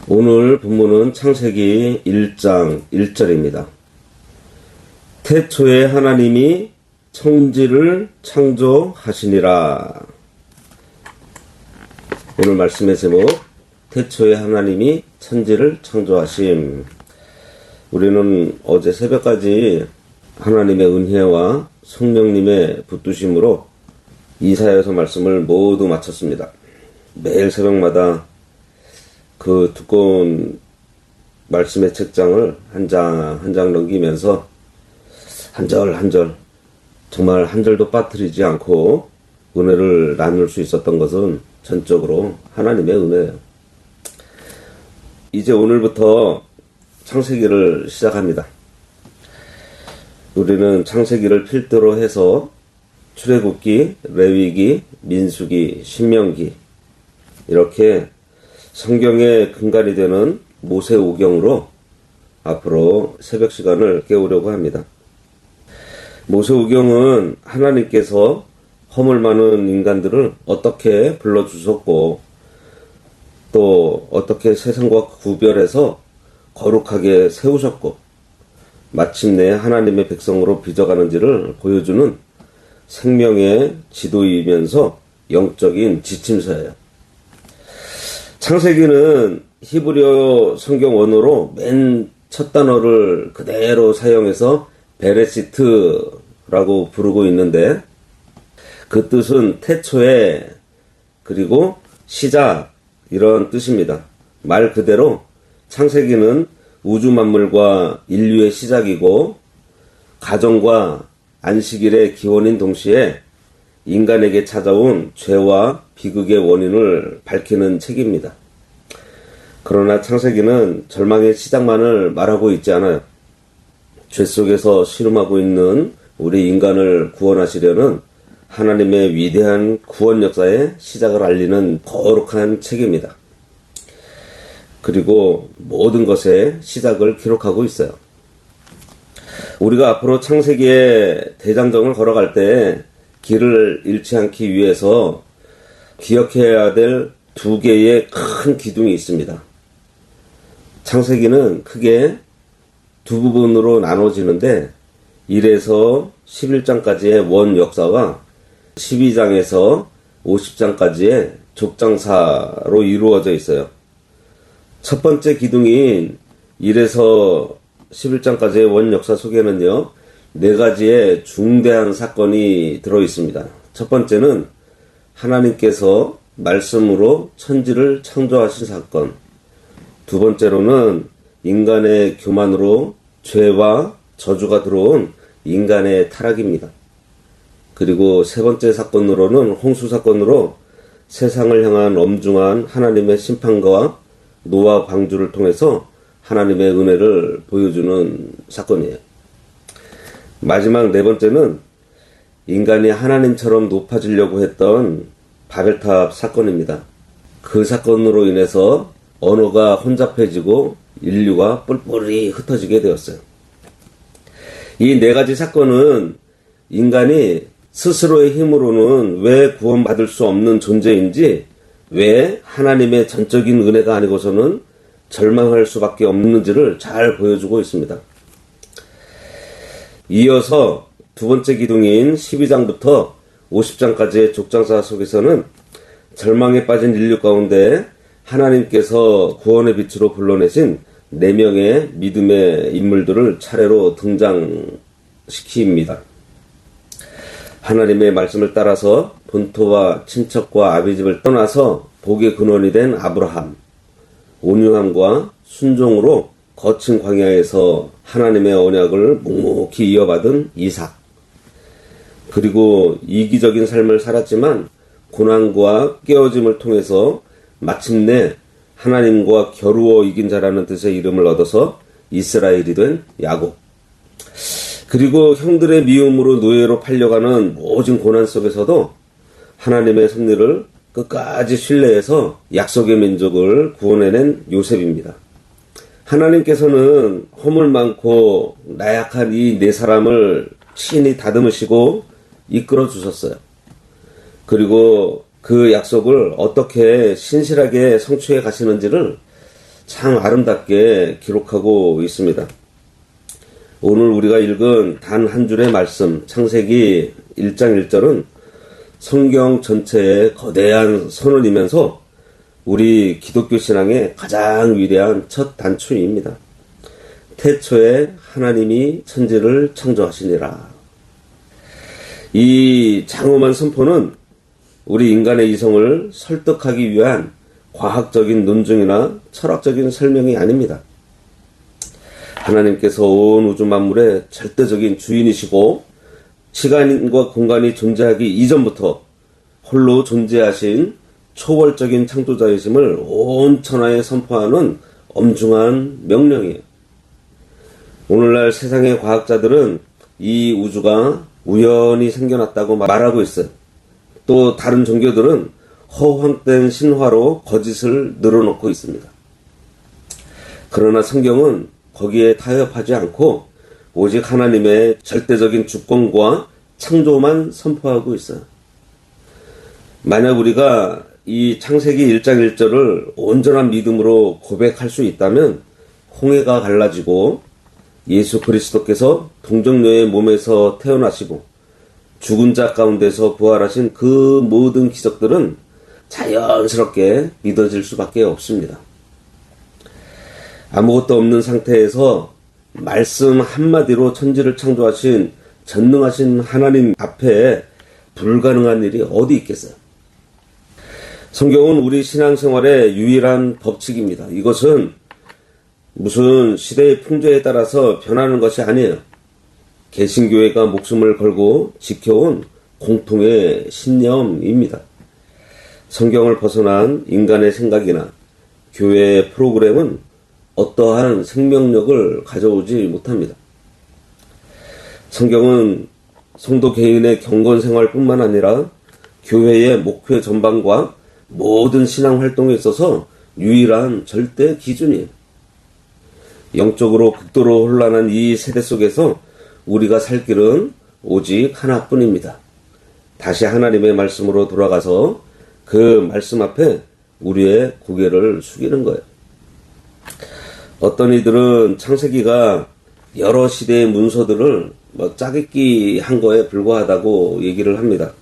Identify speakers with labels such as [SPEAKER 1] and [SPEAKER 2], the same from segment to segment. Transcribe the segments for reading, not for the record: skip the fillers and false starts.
[SPEAKER 1] 오늘 본문은 창세기 1장 1절입니다. 태초에 하나님이 천지를 창조하시니라. 오늘 말씀의 제목, 태초에 하나님이 천지를 창조하심. 우리는 어제 새벽까지 하나님의 은혜와 성령님의 붙드심으로 이사야서 말씀을 모두 마쳤습니다. 매일 새벽마다 그 두꺼운 말씀의 책장을 한 장 한 장 넘기면서 한 절 한 절, 정말 한 절도 빠뜨리지 않고 은혜를 나눌 수 있었던 것은 전적으로 하나님의 은혜예요. 이제 오늘부터 창세기를 시작합니다. 우리는 창세기를 필두로 해서 출애굽기, 레위기, 민수기, 신명기, 이렇게 성경의 근간이 되는 모세오경으로 앞으로 새벽 시간을 깨우려고 합니다. 모세오경은 하나님께서 허물 많은 인간들을 어떻게 불러주셨고 또 어떻게 세상과 구별해서 거룩하게 세우셨고 마침내 하나님의 백성으로 빚어가는지를 보여주는 생명의 지도이면서 영적인 지침서예요. 창세기는 히브리어 성경 원어로 맨 첫 단어를 그대로 사용해서 베레시트라고 부르고 있는데 그 뜻은 태초에 그리고 시작 이런 뜻입니다. 말 그대로 창세기는 우주 만물과 인류의 시작이고 가정과 안식일의 기원인 동시에 인간에게 찾아온 죄와 비극의 원인을 밝히는 책입니다. 그러나 창세기는 절망의 시작만을 말하고 있지 않아요. 죄 속에서 신음하고 있는 우리 인간을 구원하시려는 하나님의 위대한 구원 역사의 시작을 알리는 거룩한 책입니다. 그리고 모든 것의 시작을 기록하고 있어요. 우리가 앞으로 창세기의 대장정을 걸어갈 때 길을 잃지 않기 위해서 기억해야 될 두 개의 큰 기둥이 있습니다. 창세기는 크게 두 부분으로 나눠지는데 1에서 11장까지의 원 역사와 12장에서 50장까지의 족장사로 이루어져 있어요. 첫 번째 기둥인 1에서 11장까지의 원 역사 속에는요, 4가지의 중대한 사건이 들어있습니다. 첫 번째는 하나님께서 말씀으로 천지를 창조하신 사건. 두 번째로는 인간의 교만으로 죄와 저주가 들어온 인간의 타락입니다. 그리고 세 번째 사건으로는 홍수 사건으로 세상을 향한 엄중한 하나님의 심판과 노아 방주를 통해서 하나님의 은혜를 보여주는 사건이에요. 마지막 네 번째는 인간이 하나님처럼 높아지려고 했던 바벨탑 사건입니다. 그 사건으로 인해서 언어가 혼잡해지고 인류가 뿔뿔이 흩어지게 되었어요. 이 4가지 사건은 인간이 스스로의 힘으로는 왜 구원받을 수 없는 존재인지, 왜 하나님의 전적인 은혜가 아니고서는 절망할 수밖에 없는지를 잘 보여주고 있습니다. 이어서 두 번째 기둥인 12장부터 50장까지의 족장사 속에서는 절망에 빠진 인류 가운데 하나님께서 구원의 빛으로 불러내신 4명의 믿음의 인물들을 차례로 등장시킵니다. 하나님의 말씀을 따라서 본토와 친척과 아비집을 떠나서 복의 근원이 된 아브라함, 온유함과 순종으로 거친 광야에서 하나님의 언약을 묵묵히 이어받은 이삭, 그리고 이기적인 삶을 살았지만 고난과 깨어짐을 통해서 마침내 하나님과 겨루어 이긴 자라는 뜻의 이름을 얻어서 이스라엘이 된 야곱, 그리고 형들의 미움으로 노예로 팔려가는 모진 고난 속에서도 하나님의 섭리를 끝까지 신뢰해서 약속의 민족을 구원해낸 요셉입니다. 하나님께서는 허물 많고 나약한 이 4사람을 친히 다듬으시고 이끌어 주셨어요. 그리고 그 약속을 어떻게 신실하게 성취해 가시는지를 참 아름답게 기록하고 있습니다. 오늘 우리가 읽은 단 한 줄의 말씀, 창세기 1장 1절은 성경 전체의 거대한 선언이면서 우리 기독교 신앙의 가장 위대한 첫 단추입니다. 태초에 하나님이 천지를 창조하시니라. 이 장엄한 선포는 우리 인간의 이성을 설득하기 위한 과학적인 논증이나 철학적인 설명이 아닙니다. 하나님께서 온 우주 만물의 절대적인 주인이시고 시간과 공간이 존재하기 이전부터 홀로 존재하신 초월적인 창조자이심을 온 천하에 선포하는 엄중한 명령이에요. 오늘날 세상의 과학자들은 이 우주가 우연히 생겨났다고 말하고 있어요. 또 다른 종교들은 허황된 신화로 거짓을 늘어놓고 있습니다. 그러나 성경은 거기에 타협하지 않고 오직 하나님의 절대적인 주권과 창조만 선포하고 있어요. 만약 우리가 이 창세기 1장 1절을 온전한 믿음으로 고백할 수 있다면 홍해가 갈라지고 예수 그리스도께서 동정녀의 몸에서 태어나시고 죽은 자 가운데서 부활하신 그 모든 기적들은 자연스럽게 믿어질 수밖에 없습니다. 아무것도 없는 상태에서 말씀 한마디로 천지를 창조하신 전능하신 하나님 앞에 불가능한 일이 어디 있겠어요? 성경은 우리 신앙생활의 유일한 법칙입니다. 이것은 무슨 시대의 풍조에 따라서 변하는 것이 아니에요. 개신교회가 목숨을 걸고 지켜온 공통의 신념입니다. 성경을 벗어난 인간의 생각이나 교회의 프로그램은 어떠한 생명력을 가져오지 못합니다. 성경은 성도 개인의 경건 생활뿐만 아니라 교회의 목회 전반과 모든 신앙 활동에 있어서 유일한 절대 기준이에요. 영적으로 극도로 혼란한 이 세대 속에서 우리가 살 길은 오직 하나뿐입니다. 다시 하나님의 말씀으로 돌아가서 그 말씀 앞에 우리의 고개를 숙이는 거예요. 어떤 이들은 창세기가 여러 시대의 문서들을 짜깁기 한 거에 불과하다고 얘기를 합니다.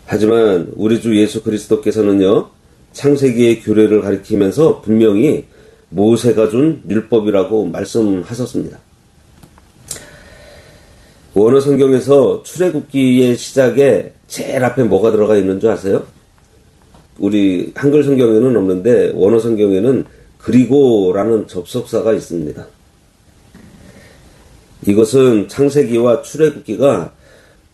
[SPEAKER 1] 하지만 우리 주 예수 그리스도께서는요, 창세기의 규례를 가리키면서 분명히 모세가 준 율법이라고 말씀하셨습니다. 원어 성경에서 출애굽기의 시작에 제일 앞에 뭐가 들어가 있는 줄 아세요? 우리 한글 성경에는 없는데 원어 성경에는 그리고라는 접속사가 있습니다. 이것은 창세기와 출애굽기가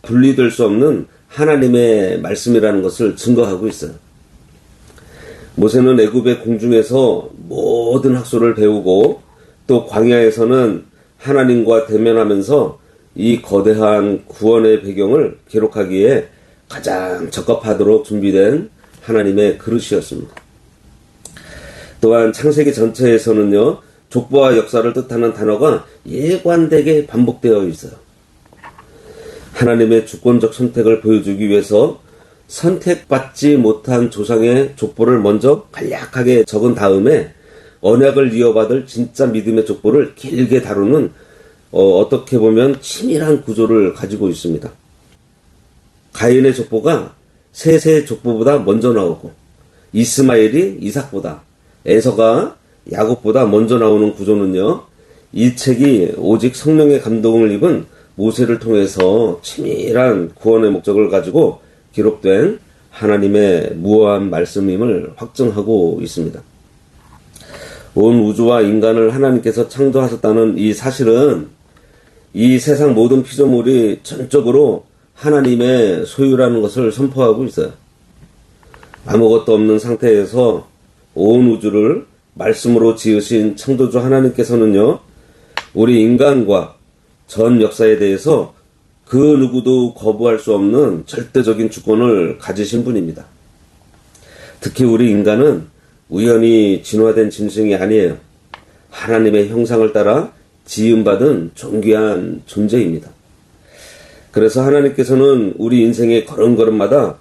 [SPEAKER 1] 분리될 수 없는 하나님의 말씀이라는 것을 증거하고 있어요. 모세는 애굽의 궁중에서 모든 학소를 배우고 또 광야에서는 하나님과 대면하면서 이 거대한 구원의 배경을 기록하기에 가장 적합하도록 준비된 하나님의 그릇이었습니다. 또한 창세기 전체에서는요, 족보와 역사를 뜻하는 단어가 일관되게 반복되어 있어요. 하나님의 주권적 선택을 보여주기 위해서 선택받지 못한 조상의 족보를 먼저 간략하게 적은 다음에 언약을 이어받을 진짜 믿음의 족보를 길게 다루는 어떻게 보면 치밀한 구조를 가지고 있습니다. 가인의 족보가 셋의 족보보다 먼저 나오고 이스마엘이 이삭보다, 에서가 야곱보다 먼저 나오는 구조는요, 이 책이 오직 성령의 감동을 입은 모세를 통해서 치밀한 구원의 목적을 가지고 기록된 하나님의 무어한 말씀임을 확증하고 있습니다. 온 우주와 인간을 하나님께서 창조하셨다는 이 사실은 이 세상 모든 피조물이 전적으로 하나님의 소유라는 것을 선포하고 있어요. 아무것도 없는 상태에서 온 우주를 말씀으로 지으신 창조주 하나님께서는요, 우리 인간과 전 역사에 대해서 그 누구도 거부할 수 없는 절대적인 주권을 가지신 분입니다. 특히 우리 인간은 우연히 진화된 짐승이 아니에요. 하나님의 형상을 따라 지음받은 존귀한 존재입니다. 그래서 하나님께서는 우리 인생의 걸음걸음마다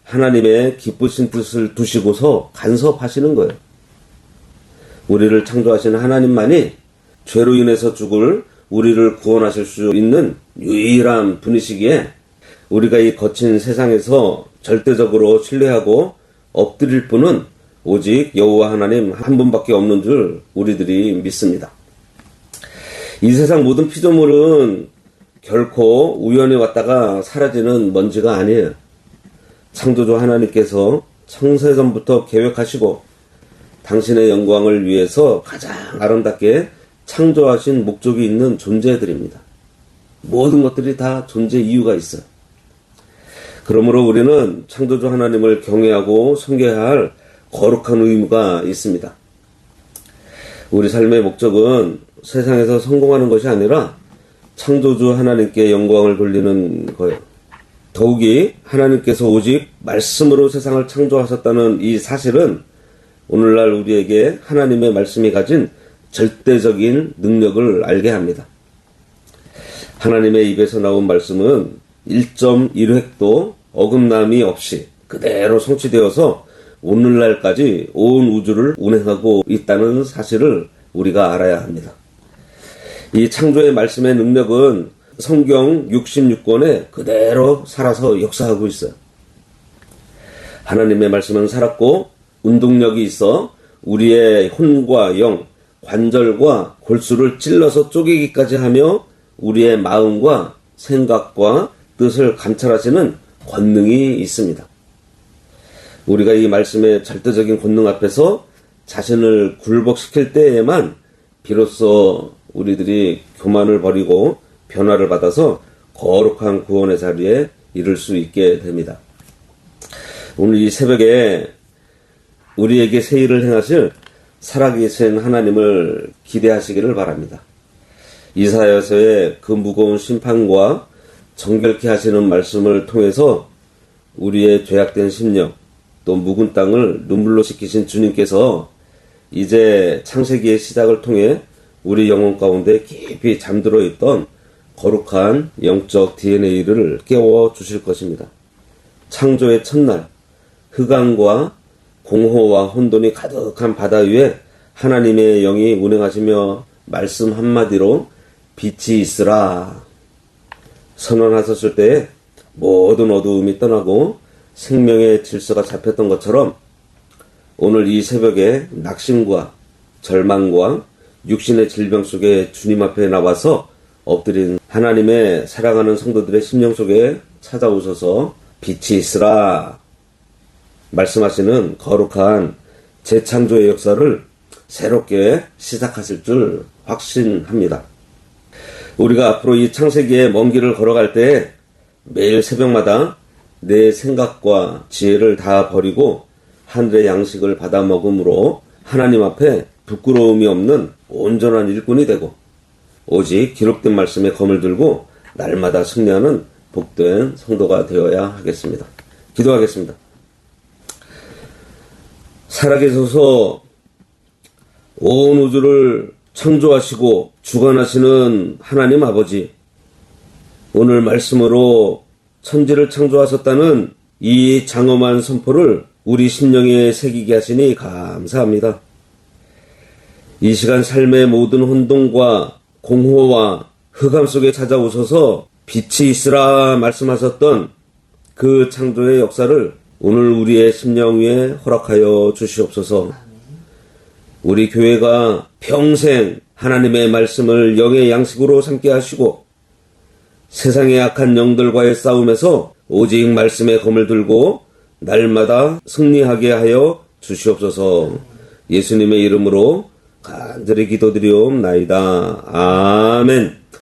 [SPEAKER 1] 하나님의 기쁘신 뜻을 두시고서 간섭하시는 거예요. 우리를 창조하신 하나님만이 죄로 인해서 죽을 우리를 구원하실 수 있는 유일한 분이시기에 우리가 이 거친 세상에서 절대적으로 신뢰하고 엎드릴 분은 오직 여호와 하나님 한 분밖에 없는 줄 우리들이 믿습니다. 이 세상 모든 피조물은 결코 우연히 왔다가 사라지는 먼지가 아니에요. 창조주 하나님께서 창세전부터 계획하시고 당신의 영광을 위해서 가장 아름답게 창조하신 목적이 있는 존재들입니다. 모든 것들이 다 존재 이유가 있어요. 그러므로 우리는 창조주 하나님을 경외하고 섬겨야 할 거룩한 의무가 있습니다. 우리 삶의 목적은 세상에서 성공하는 것이 아니라 창조주 하나님께 영광을 돌리는 거예요. 더욱이 하나님께서 오직 말씀으로 세상을 창조하셨다는 이 사실은 오늘날 우리에게 하나님의 말씀이 가진 절대적인 능력을 알게 합니다. 하나님의 입에서 나온 말씀은 1.1획도 어긋남이 없이 그대로 성취되어서 오늘날까지 온 우주를 운행하고 있다는 사실을 우리가 알아야 합니다. 이 창조의 말씀의 능력은 성경 66권에 그대로 살아서 역사하고 있어요. 하나님의 말씀은 살았고 운동력이 있어 우리의 혼과 영, 관절과 골수를 찔러서 쪼개기까지 하며 우리의 마음과 생각과 뜻을 감찰하시는 권능이 있습니다. 우리가 이 말씀의 절대적인 권능 앞에서 자신을 굴복시킬 때에만 비로소 우리들이 교만을 버리고 변화를 받아서 거룩한 구원의 자리에 이를 수 있게 됩니다. 오늘 이 새벽에 우리에게 새 일을 행하실 살아계신 하나님을 기대하시기를 바랍니다. 이사야서의 그 무거운 심판과 정결케 하시는 말씀을 통해서 우리의 죄악된 심령 또 묵은 땅을 눈물로 씻기신 주님께서 이제 창세기의 시작을 통해 우리 영혼 가운데 깊이 잠들어 있던 거룩한 영적 DNA를 깨워 주실 것입니다. 창조의 첫날 흑암과 공허와 혼돈이 가득한 바다 위에 하나님의 영이 운행하시며 말씀 한마디로 빛이 있으라 선언하셨을 때에 모든 어두움이 떠나고 생명의 질서가 잡혔던 것처럼 오늘 이 새벽에 낙심과 절망과 육신의 질병 속에 주님 앞에 나와서 엎드린 하나님의 사랑하는 성도들의 심령 속에 찾아오셔서 빛이 있으라 말씀하시는 거룩한 재창조의 역사를 새롭게 시작하실 줄 확신합니다. 우리가 앞으로 이 창세기의 먼 길을 걸어갈 때 매일 새벽마다 내 생각과 지혜를 다 버리고 하늘의 양식을 받아 먹음으로 하나님 앞에 부끄러움이 없는 온전한 일꾼이 되고 오직 기록된 말씀에 검을 들고 날마다 승리하는 복된 성도가 되어야 하겠습니다. 기도하겠습니다. 살아계셔서 온 우주를 창조하시고 주관하시는 하나님 아버지, 오늘 말씀으로 천지를 창조하셨다는 이 장엄한 선포를 우리 심령에 새기게 하시니 감사합니다. 이 시간 삶의 모든 혼돈과 공허와 흑암 속에 찾아오셔서 빛이 있으라 말씀하셨던 그 창조의 역사를 오늘 우리의 심령 위에 허락하여 주시옵소서. 우리 교회가 평생 하나님의 말씀을 영의 양식으로 삼게 하시고 세상의 악한 영들과의 싸움에서 오직 말씀의 검을 들고 날마다 승리하게 하여 주시옵소서. 예수님의 이름으로 간절히 기도드리옵나이다. 아멘.